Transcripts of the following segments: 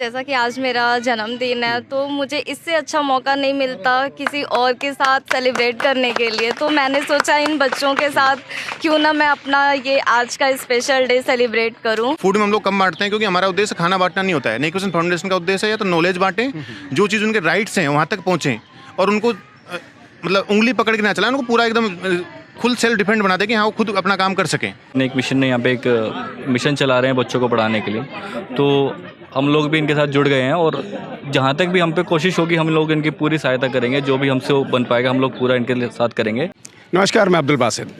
जैसा कि आज मेरा जन्मदिन है तो मुझे इससे अच्छा मौका नहीं मिलता किसी और के साथ सेलिब्रेट करने के लिए, तो मैंने सोचा इन बच्चों के साथ क्यों ना मैं अपना ये आज का स्पेशल डे सेलिब्रेट करूं। फूड में हम लोग कम बांटते हैं क्योंकि हमारा उद्देश्य खाना बांटना नहीं होता है। नेक विजन फाउंडेशन का उद्देश्य है या तो नॉलेज बांटें, जो चीज़ उनके राइट्स हैं वहाँ तक पहुँचें और उनको मतलब उंगली पकड़ के ना चलाएं, उनको पूरा एकदम खुद सेल्फ डिपेंड बना दें कि हाँ वो खुद अपना काम कर सकें। नेक मिशन ने यहाँ पे एक मिशन चला रहे हैं बच्चों को पढ़ाने के लिए, तो हम लोग भी इनके साथ जुड़ गए हैं और जहाँ तक भी हम पे कोशिश होगी हम लोग इनकी पूरी सहायता करेंगे, जो भी हमसे बन पाएगा हम लोग पूरा इनके साथ करेंगे। नमस्कार, मैं अब्दुल बासित।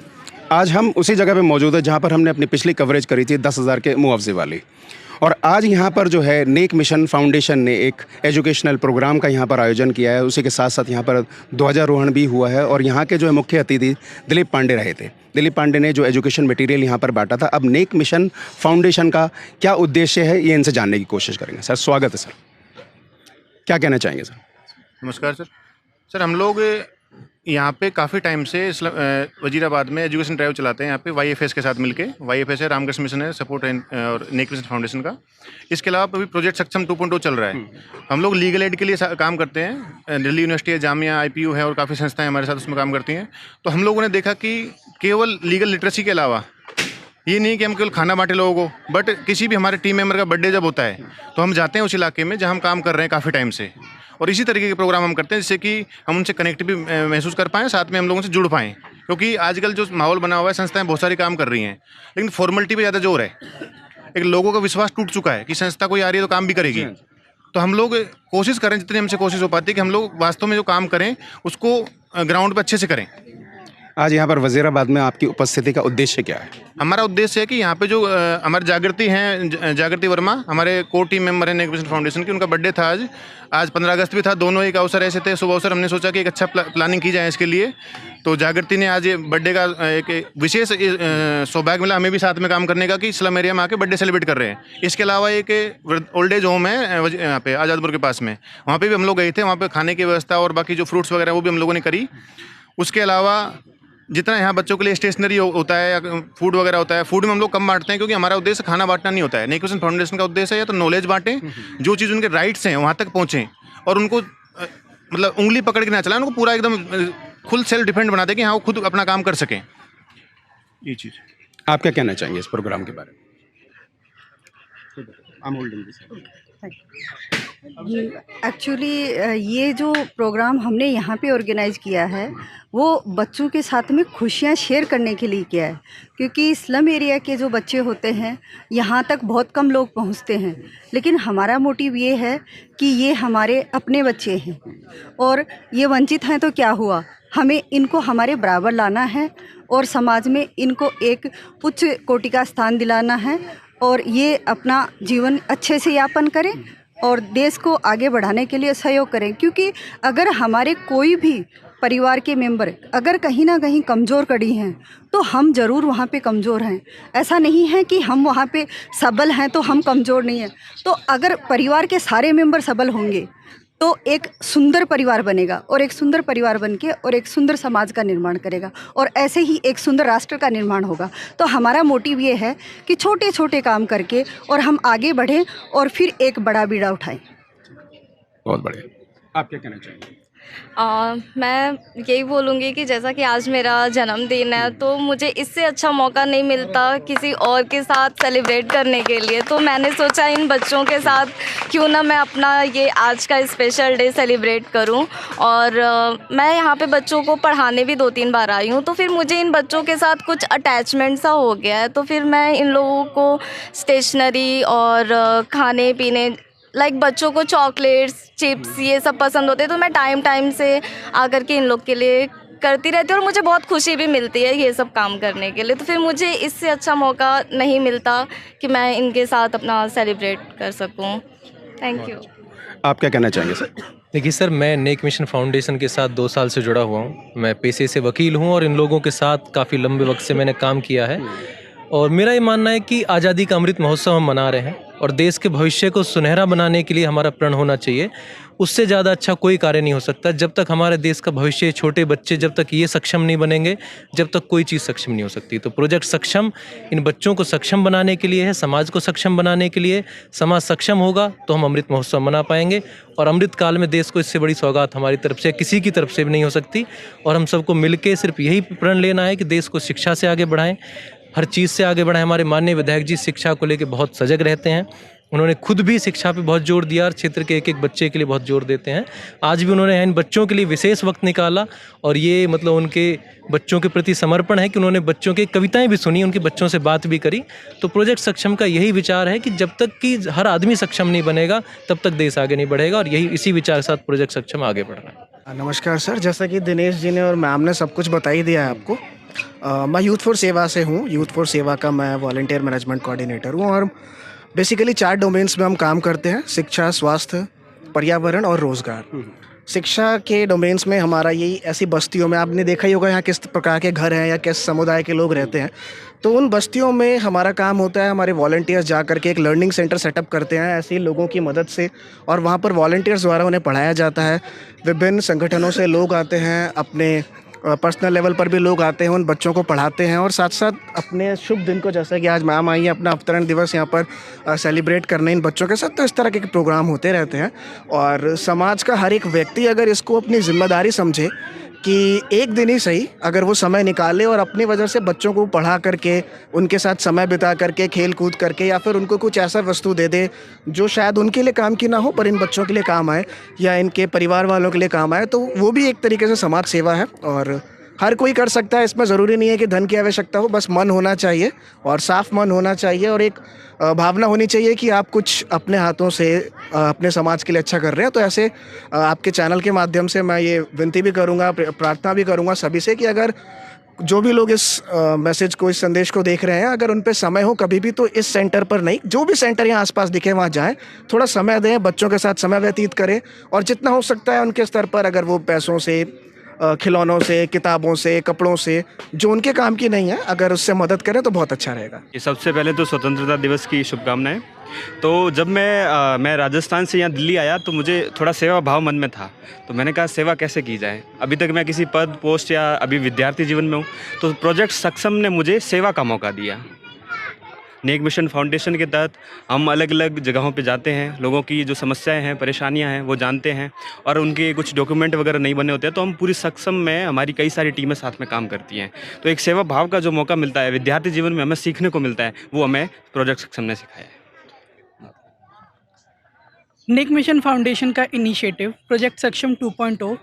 आज हम उसी जगह पे मौजूद है जहाँ पर हमने अपनी पिछली कवरेज करी थी 10,000 के मुआवजे वाली, और आज यहाँ पर जो है नेक मिशन फाउंडेशन ने एक एजुकेशनल प्रोग्राम का यहाँ पर आयोजन किया है। उसी के साथ साथ यहाँ पर ध्वजारोहण भी हुआ है और यहाँ के जो है मुख्य अतिथि दिलीप पांडे रहे थे। दिलीप पांडे ने जो एजुकेशन मटेरियल यहाँ पर बांटा था। अब नेक मिशन फाउंडेशन का क्या उद्देश्य है ये इनसे जानने की कोशिश करेंगे। सर स्वागत है। सर क्या कहना चाहेंगे? सर नमस्कार सर हम लोग यहाँ पे काफ़ी टाइम से वजीराबाद में एजुकेशन ड्राइव चलाते हैं। यहाँ पे YFS के साथ मिलके, YFS है रामकृष्ण मिशन है सपोर्ट और नेक मिशन फाउंडेशन का। इसके अलावा अभी प्रोजेक्ट सक्षम 2.0 चल रहा है। हम लोग लीगल एड के लिए काम करते हैं। दिल्ली यूनिवर्सिटी है, जामिया, IPU है और काफ़ी संस्थाएं हमारे साथ उसमें काम करती हैं। तो हम लोगों ने देखा कि केवल लीगल लिटरेसी के अलावा ये नहीं कि हम केवल खाना बांटे लोगों को, बट किसी भी हमारे टीम मेंबर का बर्थडे जब होता है तो हम जाते हैं उस इलाके में जहाँ हम काम कर रहे हैं काफ़ी टाइम से, और इसी तरीके के प्रोग्राम हम करते हैं जिससे कि हम उनसे कनेक्ट भी महसूस कर पाएँ, साथ में हम लोगों से जुड़ पाएँ। क्योंकि आजकल जो माहौल बना हुआ है, संस्थाएं बहुत सारी काम कर रही हैं लेकिन फॉर्मेलिटी पे ज़्यादा जोर है। एक लोगों का विश्वास टूट चुका है कि संस्था कोई आ रही है तो काम भी करेगी। तो हम लोग कोशिश करें, जितनी हमसे कोशिश हो पाती है कि हम लोग वास्तव में जो काम करें उसको ग्राउंड पर अच्छे से करें। आज यहाँ पर वजीराबाद में आपकी उपस्थिति का उद्देश्य क्या है? हमारा उद्देश्य है कि यहाँ पे जो हमारे जागृति हैं, जागृति वर्मा हमारे कोर टीम मेंबर हैं नेक विजन फाउंडेशन की, उनका बर्थडे था आज 15 अगस्त भी था। दोनों एक अवसर ऐसे थे, शुभ अवसर। हमने सोचा कि एक अच्छा प्लानिंग की जाए इसके लिए। तो जागृति ने आज ये बर्थडे का एक विशेष सौभाग्य मिला हमें भी साथ में काम करने का कि स्लम एरिया में आके बर्थडे सेलिब्रेट कर रहे हैं। इसके अलावा एक ओल्ड एज होम है यहाँ पे आज़ादपुर के पास में, वहाँ पे भी हम लोग गए थे। वहाँ पे खाने की व्यवस्था और बाकी जो फ्रूट्स वगैरह वो भी हम लोगों ने करी। उसके अलावा जितना यहाँ बच्चों के लिए स्टेशनरी होता है या फूड वगैरह होता है, फूड में हम लोग कम बांटते हैं क्योंकि हमारा उद्देश्य खाना बांटना नहीं होता है। नेक विजन फाउंडेशन का उद्देश्य है या तो नॉलेज बांटें, जो चीज़ उनके राइट्स हैं वहाँ तक पहुँचें और उनको मतलब उंगली पकड़ के ना चलाएं, उनको पूरा एकदम खुद सेल्फ डिपेंड बना दें कि हाँ वो खुद अपना काम कर सकें। ये चीज़ आप क्या कहना चाहेंगे इस प्रोग्राम के बारे में? एक्चुअली ये जो प्रोग्राम हमने यहाँ पे ऑर्गेनाइज़ किया है वो बच्चों के साथ में खुशियाँ शेयर करने के लिए किया है, क्योंकि स्लम एरिया के जो बच्चे होते हैं यहाँ तक बहुत कम लोग पहुँचते हैं। लेकिन हमारा मोटिव ये है कि ये हमारे अपने बच्चे हैं और ये वंचित हैं तो क्या हुआ, हमें इनको हमारे बराबर लाना है और समाज में इनको एक उच्च कोटि का स्थान दिलाना है और ये अपना जीवन अच्छे से यापन करें और देश को आगे बढ़ाने के लिए सहयोग करें। क्योंकि अगर हमारे कोई भी परिवार के मेंबर अगर कहीं ना कहीं कमज़ोर कड़ी हैं तो हम ज़रूर वहाँ पे कमज़ोर हैं। ऐसा नहीं है कि हम वहाँ पे सबल हैं तो हम कमज़ोर नहीं हैं। तो अगर परिवार के सारे मेंबर सबल होंगे तो एक सुंदर परिवार बनेगा और एक सुंदर परिवार बनके और एक सुंदर समाज का निर्माण करेगा और ऐसे ही एक सुंदर राष्ट्र का निर्माण होगा। तो हमारा मोटिव ये है कि छोटे छोटे काम करके और हम आगे बढ़ें और फिर एक बड़ा बीड़ा उठाएं। बहुत बढ़िया। आप क्या कहना चाहेंगे? मैं यही बोलूँगी कि जैसा कि आज मेरा जन्मदिन है तो मुझे इससे अच्छा मौका नहीं मिलता किसी और के साथ सेलिब्रेट करने के लिए, तो मैंने सोचा इन बच्चों के साथ क्यों ना मैं अपना ये आज का स्पेशल डे सेलिब्रेट करूं। और मैं यहाँ पे बच्चों को पढ़ाने भी 2-3 बार आई हूँ, तो फिर मुझे इन बच्चों के साथ कुछ अटैचमेंट सा हो गया है। तो फिर मैं इन लोगों को स्टेशनरी और खाने पीने लाइक बच्चों को चॉकलेट्स, चिप्स ये सब पसंद होते हैं, तो मैं टाइम से आकर के इन लोग के लिए करती रहती हूँ और मुझे बहुत खुशी भी मिलती है ये सब काम करने के लिए। तो फिर मुझे इससे अच्छा मौका नहीं मिलता कि मैं इनके साथ अपना सेलिब्रेट कर सकूँ। Thank you. आप क्या कहना चाहेंगे? सर देखिए सर, मैं नेक मिशन फाउंडेशन के साथ 2 साल से जुड़ा हुआ हूँ। मैं पेशे से वकील हूँ और इन लोगों के साथ काफ़ी लंबे वक्त से मैंने काम किया है। और मेरा ये मानना है कि आज़ादी का अमृत महोत्सव हम मना रहे हैं और देश के भविष्य को सुनहरा बनाने के लिए हमारा प्रण होना चाहिए। उससे ज़्यादा अच्छा कोई कार्य नहीं हो सकता। जब तक हमारे देश का भविष्य, छोटे बच्चे जब तक ये सक्षम नहीं बनेंगे, जब तक कोई चीज़ सक्षम नहीं हो सकती। तो प्रोजेक्ट सक्षम इन बच्चों को सक्षम बनाने के लिए है, समाज को सक्षम बनाने के लिए। समाज सक्षम होगा तो हम अमृत महोत्सव मना पाएंगे, और अमृत काल में देश को इससे बड़ी सौगात हमारी तरफ से, किसी की तरफ से भी नहीं हो सकती। और हम सबको मिलकर सिर्फ यही प्रण लेना है कि देश को शिक्षा से आगे बढ़ाएं, हर चीज़ से आगे बढ़ाएं। हमारे माननीय विधायक जी शिक्षा को लेकर बहुत सजग रहते हैं। उन्होंने खुद भी शिक्षा पे बहुत जोर दिया और क्षेत्र के एक एक बच्चे के लिए बहुत जोर देते हैं। आज भी उन्होंने इन बच्चों के लिए विशेष वक्त निकाला, और ये मतलब उनके बच्चों के प्रति समर्पण है कि उन्होंने बच्चों की कविताएं भी सुनी, उनके बच्चों से बात भी करी। तो प्रोजेक्ट सक्षम का यही विचार है कि जब तक कि हर आदमी सक्षम नहीं बनेगा तब तक देश आगे नहीं बढ़ेगा, और यही इसी विचार के साथ प्रोजेक्ट सक्षम आगे बढ़ रहा है। नमस्कार सर, जैसा कि दिनेश जी ने और मैम ने सब कुछ बता ही दिया है आपको। मैं यूथ फॉर सेवा से हूँ। यूथ फॉर सेवा का मैं वॉलंटियर मैनेजमेंट कोऑर्डिनेटर हूँ, और बेसिकली 4 डोमेन्स में हम काम करते हैं: शिक्षा, स्वास्थ्य, पर्यावरण और रोज़गार। शिक्षा के डोमेन्स में हमारा यही, ऐसी बस्तियों में आपने देखा ही होगा यहाँ किस प्रकार के घर हैं या किस समुदाय के लोग रहते हैं, तो उन बस्तियों में हमारा काम होता है, हमारे वॉलंटियर्स जा करके एक लर्निंग सेंटर सेटअप करते हैं ऐसे ही लोगों की मदद से, और वहाँ पर वॉलंटियर्स द्वारा उन्हें पढ़ाया जाता है। विभिन्न संगठनों से लोग आते हैं, अपने पर्सनल लेवल पर भी लोग आते हैं, उन बच्चों को पढ़ाते हैं, और साथ साथ अपने शुभ दिन को, जैसा कि आज मैम आई है अपना अवतरण दिवस यहाँ पर सेलिब्रेट करने इन बच्चों के साथ, तो इस तरह के प्रोग्राम होते रहते हैं। और समाज का हर एक व्यक्ति अगर इसको अपनी जिम्मेदारी समझे कि एक दिन ही सही अगर वो समय निकाले और अपनी वजह से बच्चों को पढ़ा करके, उनके साथ समय बिता करके, खेल कूद करके, या फिर उनको कुछ ऐसा वस्तु दे दे जो शायद उनके लिए काम की ना हो पर इन बच्चों के लिए काम आए या इनके परिवार वालों के लिए काम आए, तो वो भी एक तरीके से समाज सेवा है। और हर कोई कर सकता है, इसमें ज़रूरी नहीं है कि धन की आवश्यकता हो, बस मन होना चाहिए और साफ मन होना चाहिए, और एक भावना होनी चाहिए कि आप कुछ अपने हाथों से अपने समाज के लिए अच्छा कर रहे हैं। तो ऐसे आपके चैनल के माध्यम से मैं ये विनती भी करूँगा, प्रार्थना भी करूँगा सभी से कि अगर जो भी लोग इस मैसेज को, इस संदेश को देख रहे हैं, अगर उन पे समय हो कभी भी, तो इस सेंटर पर नहीं, जो भी सेंटर यहाँ आसपास दिखे वहाँ जाएं, थोड़ा समय दें, बच्चों के साथ समय व्यतीत करें, और जितना हो सकता है उनके स्तर पर, अगर वो पैसों से, खिलौनों से, किताबों से, कपड़ों से, जो उनके काम की नहीं है, अगर उससे मदद करें तो बहुत अच्छा रहेगा। ये सबसे पहले तो स्वतंत्रता दिवस की शुभकामनाएं। तो जब मैं राजस्थान से यहाँ दिल्ली आया तो मुझे थोड़ा सेवा भाव मन में था, तो मैंने कहा सेवा कैसे की जाए। अभी तक मैं किसी पद, पोस्ट या अभी विद्यार्थी जीवन में हूँ, तो प्रोजेक्ट सक्षम ने मुझे सेवा का मौका दिया। नेक मिशन फाउंडेशन के तहत हम अलग अलग जगहों पे जाते हैं, लोगों की जो समस्याएं हैं, परेशानियां हैं, वो जानते हैं, और उनके कुछ डॉक्यूमेंट वगैरह नहीं बने होते हैं, तो हम पूरी सक्षम में हमारी कई सारी टीमें साथ में काम करती हैं। तो एक सेवा भाव का जो मौका मिलता है विद्यार्थी जीवन में, हमें सीखने को मिलता है, वो हमें प्रोजेक्ट सक्षम ने सिखाया है। नेक मिशन फाउंडेशन का इनिशिएटिव प्रोजेक्ट सक्षम 2.0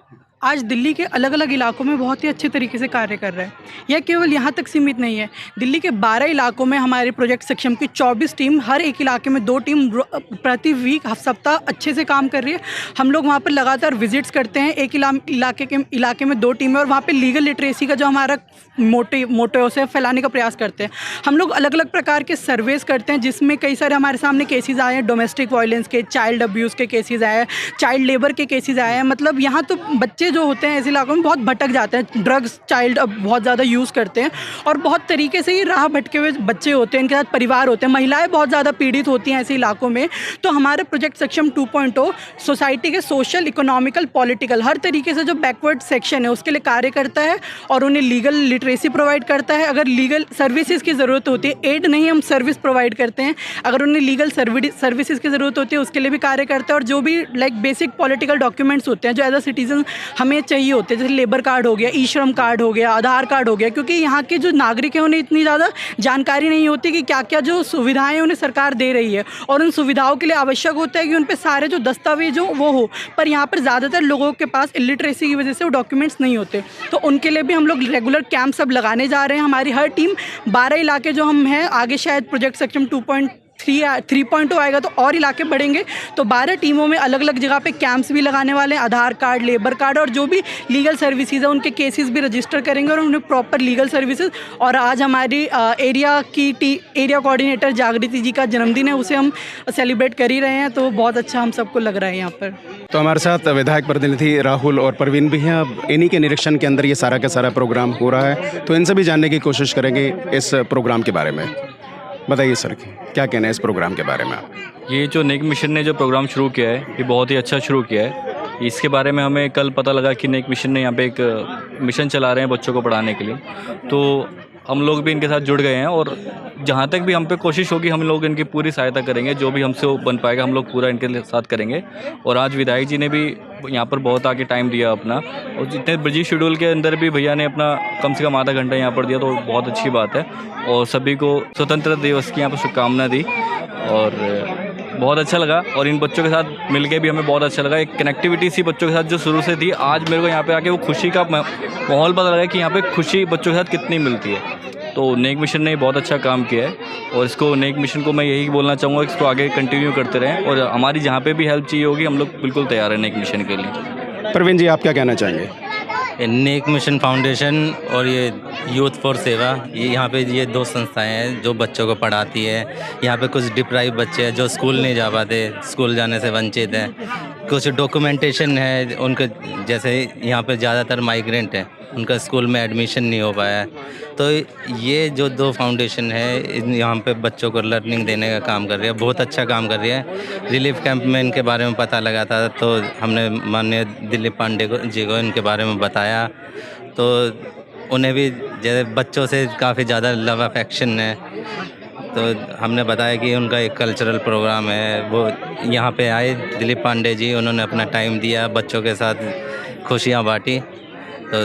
आज दिल्ली के अलग अलग इलाकों में बहुत ही अच्छे तरीके से कार्य कर रहा है। यह केवल यहाँ तक सीमित नहीं है, दिल्ली के 12 इलाकों में हमारे प्रोजेक्ट सक्षम की 24 टीम, हर एक इलाके में 2 टीम प्रति वीक सप्ताह अच्छे से काम कर रही है। हम लोग वहाँ पर लगातार विजिट्स करते हैं, एक इलाके में 2 टीमें, और वहाँ पर लीगल लिटरेसी का जो हमारा मोटो है उसे फैलाने का प्रयास करते हैं। हम लोग अलग अलग प्रकार के सर्वेस करते हैं, जिसमें कई सारे हमारे सामने केसेस आए हैं, डोमेस्टिक वायलेंस के, चाइल्ड अब्यूज़ के केसेस आए हैं, चाइल्ड लेबर के केसेस आए हैं। मतलब यहाँ तो बच्चे जो होते हैं ऐसे इलाकों में बहुत भटक जाते हैं, ड्रग्स चाइल्ड अब बहुत ज़्यादा यूज़ करते हैं, और बहुत तरीके से ही राह भटके हुए बच्चे होते हैं, इनके साथ परिवार होते हैं, महिलाएं बहुत ज़्यादा पीड़ित होती हैं ऐसे इलाकों में। तो हमारा प्रोजेक्ट सक्षम 2.0 सोसाइटी के सोशल, इकोनॉमिकल, पॉलिटिकल हर तरीके से जो बैकवर्ड सेक्शन है उसके लिए कार्य करता है, और उन्हें लीगल लिटरेसी प्रोवाइड करता है। अगर लीगल सर्विसेज की ज़रूरत होती है, एड नहीं, हम सर्विस प्रोवाइड करते हैं, अगर उन्हें लीगल सर्विसेज की ज़रूरत होती है उसके लिए भी कार्य करता है। और जो भी लाइक बेसिक पॉलिटिकल डॉक्यूमेंट्स होते हैं जो एज अ सिटीजन हमें चाहिए होते हैं, जैसे लेबर कार्ड हो गया, ई श्रम कार्ड हो गया, आधार कार्ड हो गया, क्योंकि यहाँ के जो नागरिक हैं उन्हें इतनी ज़्यादा जानकारी नहीं होती कि क्या क्या जो सुविधाएं उन्हें सरकार दे रही है, और उन सुविधाओं के लिए आवश्यक होता है कि उन पर सारे जो दस्तावेज हो वो हो, पर यहाँ पर ज़्यादातर लोगों के पास इलिटरेसी की वजह से वो डॉक्यूमेंट्स नहीं होते। तो उनके लिए भी हम लोग रेगुलर कैंप सब लगाने जा रहे हैं। हमारी हर टीम 12 इलाके जो हम हैं, आगे शायद प्रोजेक्ट सक्षम 3.0 आएगा तो और इलाके बढ़ेंगे, तो 12 टीमों में अलग अलग जगह पे कैंप्स भी लगाने वाले हैं, आधार कार्ड, लेबर कार्ड, और जो भी लीगल सर्विसेज है उनके केसेस भी रजिस्टर करेंगे और उन्हें प्रॉपर लीगल सर्विसेज। और आज हमारी एरिया कोऑर्डिनेटर जागृति जी का जन्मदिन है, उसे हम सेलिब्रेट कर ही रहे हैं, तो बहुत अच्छा हम सबको लग रहा है यहाँ पर। तो हमारे साथ विधायक प्रतिनिधि राहुल और परवीन भी हैं। अब इन्हीं के निरीक्षण के अंदर ये सारा का सारा प्रोग्राम हो रहा है, तो इनसे भी जानने की कोशिश करेंगे इस प्रोग्राम के बारे में। बताइए सर क्या कहना है इस प्रोग्राम के बारे में आप? ये जो नेक मिशन ने जो प्रोग्राम शुरू किया है ये बहुत ही अच्छा शुरू किया है। इसके बारे में हमें कल पता लगा कि नेक मिशन ने यहाँ पे एक मिशन चला रहे हैं बच्चों को पढ़ाने के लिए, तो हम लोग भी इनके साथ जुड़ गए हैं और जहाँ तक भी हम पे कोशिश होगी हम लोग इनकी पूरी सहायता करेंगे, जो भी हमसे वो बन पाएगा हम लोग पूरा इनके साथ करेंगे। और आज विधायक जी ने भी यहाँ पर बहुत आगे टाइम दिया अपना, और जितने बिजी शेड्यूल के अंदर भी भैया ने अपना कम से कम आधा घंटा यहाँ पर दिया, तो बहुत अच्छी बात है। और सभी को स्वतंत्रता दिवस की यहाँ पर शुभकामना दी और बहुत अच्छा लगा। और इन बच्चों के साथ मिलके भी हमें बहुत अच्छा लगा, एक कनेक्टिविटी सी बच्चों के साथ जो शुरू से थी, आज मेरे को यहाँ पे आके वो खुशी का माहौल पता लगा कि यहाँ पे खुशी बच्चों के साथ कितनी मिलती है। तो नेक मिशन ने बहुत अच्छा काम किया है और इसको नेक मिशन को मैं यही बोलना चाहूँगा कि इसको आगे कंटिन्यू करते रहें, और हमारी जहाँ पे भी हेल्प चाहिए होगी हम लोग बिल्कुल तैयार हैं नेक मिशन के लिए। प्रवीण जी आप क्या कहना चाहेंगे? नेक मिशन फाउंडेशन और ये यूथ फॉर सेवा, ये यहाँ पे ये दो संस्थाएं हैं जो बच्चों को पढ़ाती है। यहाँ पे कुछ डिप्राइव बच्चे हैं जो स्कूल नहीं जा पाते, स्कूल जाने से वंचित हैं। कुछ डॉक्यूमेंटेशन है उनके, जैसे यहाँ पे ज़्यादातर माइग्रेंट हैं, उनका स्कूल में एडमिशन नहीं हो पाया है। तो ये जो दो फाउंडेशन है यहाँ पे बच्चों को लर्निंग देने का काम कर रही है, बहुत अच्छा काम कर रही है। रिलीफ कैंप में इनके बारे में पता लगा था तो हमने माननीय दिलीप पांडे जी को इनके बारे में बताया, तो उन्हें भी जैसे बच्चों से काफ़ी ज़्यादा लव अफेक्शन है, तो हमने बताया कि उनका एक कल्चरल प्रोग्राम है। वो यहाँ पे आए दिलीप पांडे जी, उन्होंने अपना टाइम दिया, बच्चों के साथ खुशियाँ बांटी तो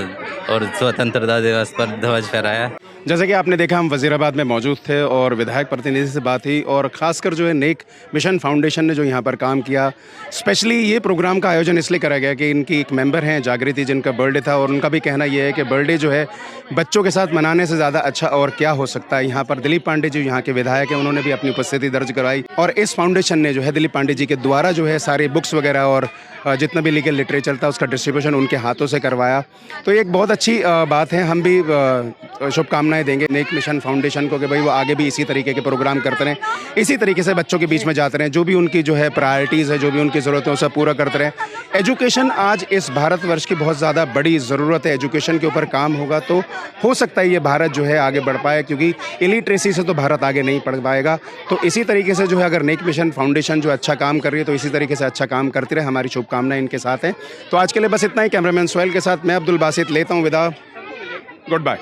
और स्वतंत्रता दिवस पर ध्वज फहराया। जैसे कि आपने देखा हम वज़ीराबाद में मौजूद थे और विधायक प्रतिनिधि से बात हुई, और ख़ासकर जो है नेक मिशन फाउंडेशन ने जो यहाँ पर काम किया, स्पेशली ये प्रोग्राम का आयोजन इसलिए करा गया कि इनकी एक मेंबर हैं जागृति, जिनका बर्थडे था, और उनका भी कहना ये है कि बर्थडे जो है बच्चों के साथ मनाने से ज़्यादा अच्छा और क्या हो सकता है। यहाँ पर दिलीप पांडे जी यहाँ के विधायक हैं, उन्होंने भी अपनी उपस्थिति दर्ज करवाई, और इस फाउंडेशन ने जो है दिलीप पांडे जी के द्वारा जो है सारे बुक्स वगैरह और जितना भी लीगल लिटरेचर था उसका डिस्ट्रीब्यूशन उनके हाथों से करवाया। तो एक बहुत अच्छी बात है। हम भी शुभकामनाएं देंगे नेक मिशन फाउंडेशन को कि भाई वो आगे भी इसी तरीके के प्रोग्राम करते रहें, इसी तरीके से बच्चों के बीच में जाते रहें, जो भी उनकी जो है प्रायोरिटीज़ है, जो भी उनकी ज़रूरत है उसे पूरा करते रहें। एजुकेशन आज इस भारतवर्ष की बहुत ज़्यादा बड़ी ज़रूरत है, एजुकेशन के ऊपर काम होगा तो हो सकता है ये भारत जो है आगे बढ़ पाए, क्योंकि इलिटरेसी से तो भारत आगे नहीं बढ़ पाएगा। तो इसी तरीके से जो है अगर नेक मिशन फाउंडेशन जो अच्छा काम कर रही है तो इसी तरीके से अच्छा काम करती रहे, हमारी शुभकामनाएं इनके साथ हैं। तो आज के लिए बस इतना ही। कैमरामैन सोहेल के साथ मैं अब्दुल बासित लेता हूँ विदा। Good bye.